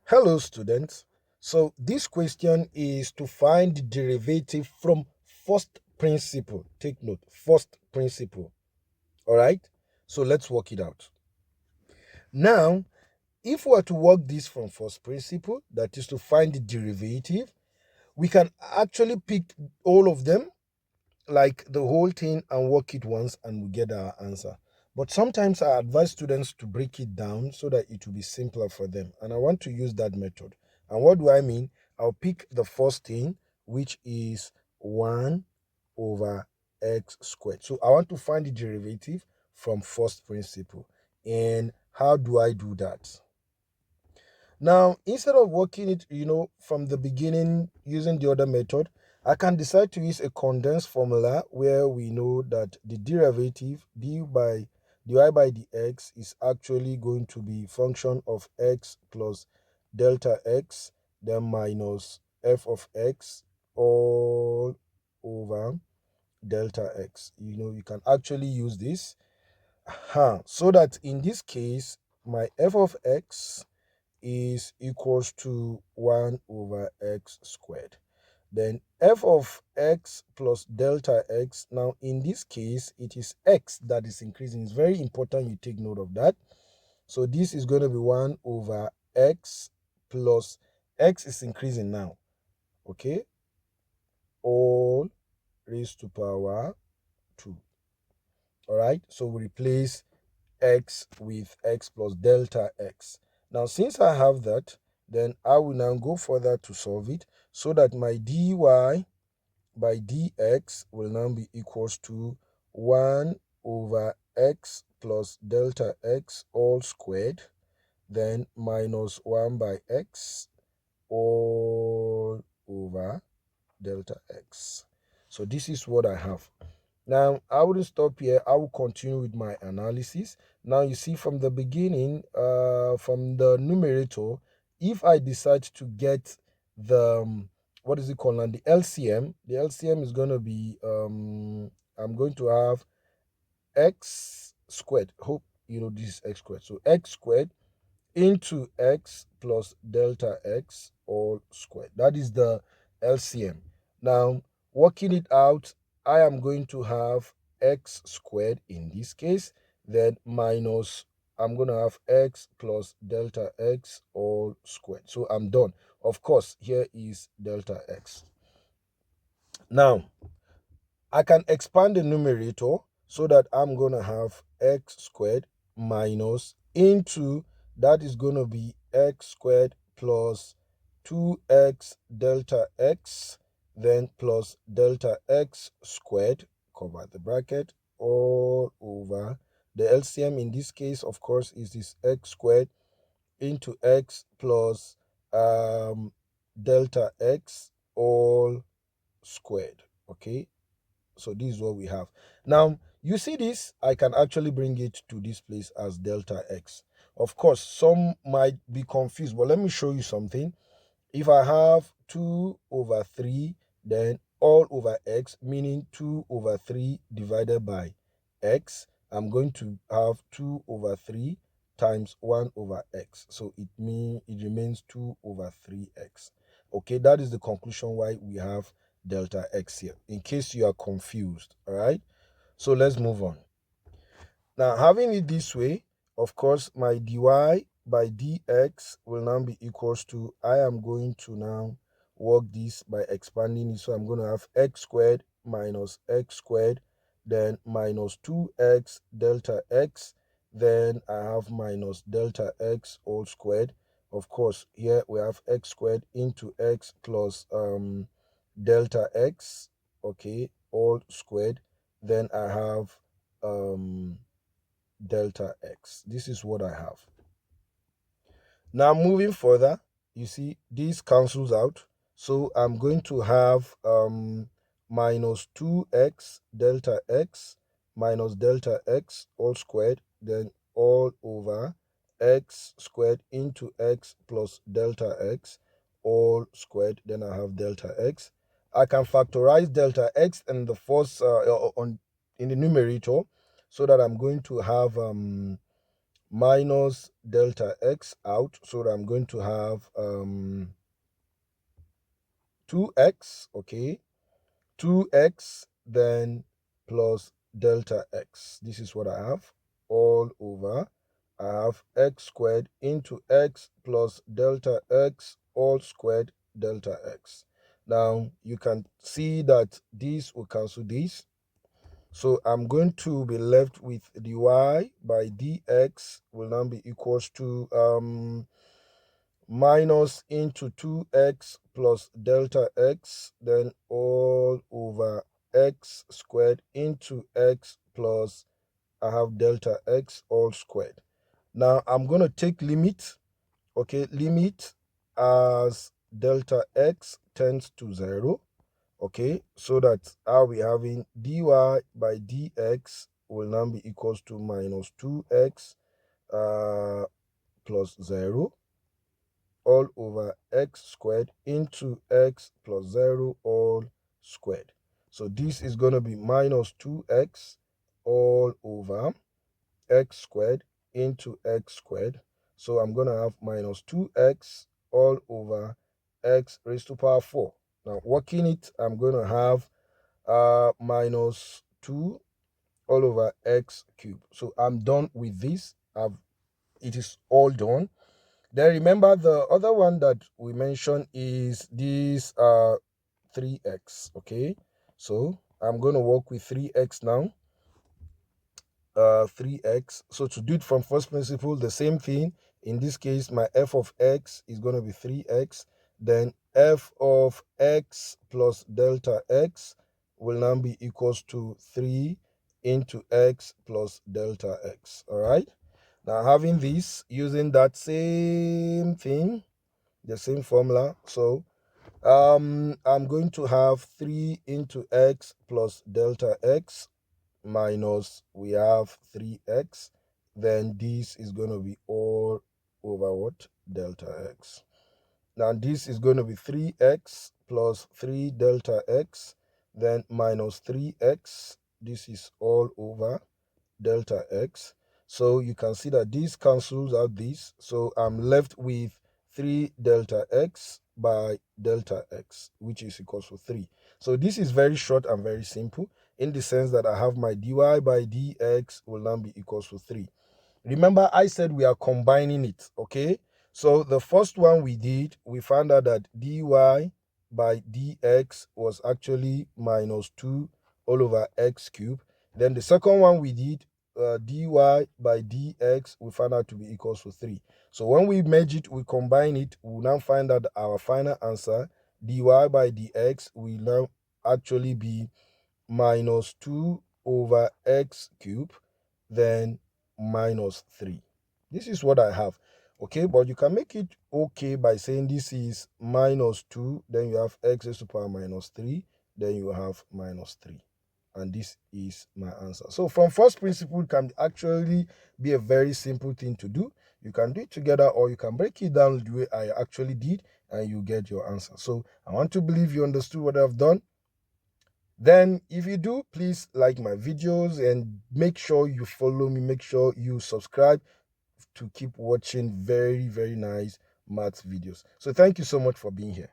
Hello, students. So this question is to find the derivative from first principle. Take note, first principle. All right. So let's work it out. Now, if we are to work this from first principle, that is to find the derivative, we can actually pick all of them, like the whole thing, and work it once, and we get our answer. But sometimes I advise students to break it down so that it will be simpler for them. And I want to use that method. And what do I mean? I'll pick the first thing, which is 1 over x squared. So I want to find the derivative from first principle. And how do I do that? Now, instead of working it, from the beginning using the other method, I can decide to use a condensed formula where we know that the derivative dy by dx is actually going to be function of x plus delta x, then minus f of x all over delta x. You can actually use this. So that in this case, my f of x is equals to 1 over x squared. Then f of x plus delta x, now in this case, it is x that is increasing. It's very important you take note of that. So this is going to be 1 over x plus x is increasing now. Okay? All raised to power 2. All right? So we replace x with x plus delta x. Now, since I have that, then I will now go further to solve it so that my dy by dx will now be equals to 1 over x plus delta x all squared, then minus 1 by x all over delta x. So this is what I have. Now, I wouldn't stop here. I will continue with my analysis. Now, you see from the beginning, from the numerator, if I decide to get the, what is it called now, the LCM is going to be, I'm going to have x squared. Hope you know this is x squared. So x squared into x plus delta x all squared. That is the LCM. Now, working it out, I am going to have x squared in this case, then minus, I'm going to have x plus delta x all squared. So I'm done. Of course, here is delta x. Now, I can expand the numerator so that I'm going to have x squared minus into, that is going to be x squared plus 2x delta x, then plus delta x squared, cover the bracket, all over. The LCM in this case, of course, is this x squared into x plus delta x all squared. Okay, so this is what we have. Now, you see this, I can actually bring it to this place as delta x. Of course, some might be confused, but let me show you something. If I have 2 over 3, then all over x, meaning 2 over 3 divided by x, I'm going to have 2 over 3 times 1 over x. So it remains 2 over 3x. Okay, that is the conclusion why we have delta x here, in case you are confused. All right, so let's move on. Now, having it this way, of course, my dy by dx will now be equals to, I am going to now work this by expanding it. So I'm going to have x squared minus x squared, then minus 2x delta x, then I have minus delta x all squared. Of course, here we have x squared into x plus delta x, okay, all squared. Then I have delta x. This is what I have. Now, moving further, you see this cancels out. So I'm going to have minus 2x delta x minus delta x all squared, then all over x squared into x plus delta x all squared. Then I have delta x. I can factorize delta x in the first in the numerator, so that I'm going to have minus delta x out. So I'm going to have 2x, okay, 2x, then plus delta x. This is what I have, all over. I have x squared into x plus delta x all squared delta x. Now you can see that this will cancel this. So I'm going to be left with dy by dx will now be equals to minus into 2x plus delta x, then all over x squared into x plus I have delta x all squared. Now I'm going to take limit, okay, limit as delta x tends to 0, okay, so that I'll be having dy by dx will now be equals to minus 2x plus 0 all over x squared into x plus 0 all squared. So this is going to be minus 2x all over x squared into x squared. So I'm going to have minus 2x all over x raised to power 4. Now working it, I'm going to have minus 2 all over x cubed. So I'm done with this. It is all done. Then remember the other one that we mentioned is this 3x, okay? So I'm going to work with 3x now. 3x. So to do it from first principle, the same thing. In this case, my f of x is going to be 3x. Then f of x plus delta x will now be equals to 3 into x plus delta x. All right. Now having this, using that same thing, the same formula. So I'm going to have 3 into x plus delta x minus we have 3x, then this is going to be all over what? Delta x. Now this is going to be 3x plus 3 delta x, then minus 3x. This is all over delta x. So you can see that this cancels out this. So I'm left with 3 delta x by delta x, which is equals to 3. So this is very short and very simple in the sense that I have my dy by dx will now be equals to 3. Remember, I said we are combining it, okay? So the first one we did, we found out that dy by dx was actually minus 2 all over x cubed. Then the second one we did, dy by dx, we found out to be equals to 3. So when we merge it, we combine it, we'll now find out our final answer, dy by dx, will now actually be minus 2 over x cubed, then minus 3. This is what I have, okay? But you can make it okay by saying this is minus 2, then you have x raised to power minus 3, then you have minus 3. And this is my answer. So from first principle, it can actually be a very simple thing to do. You can do it together or you can break it down the way I actually did and you get your answer. So I want to believe you understood what I've done. Then if you do, please like my videos and make sure you follow me, make sure you subscribe to keep watching very, very nice maths videos. So thank you so much for being here.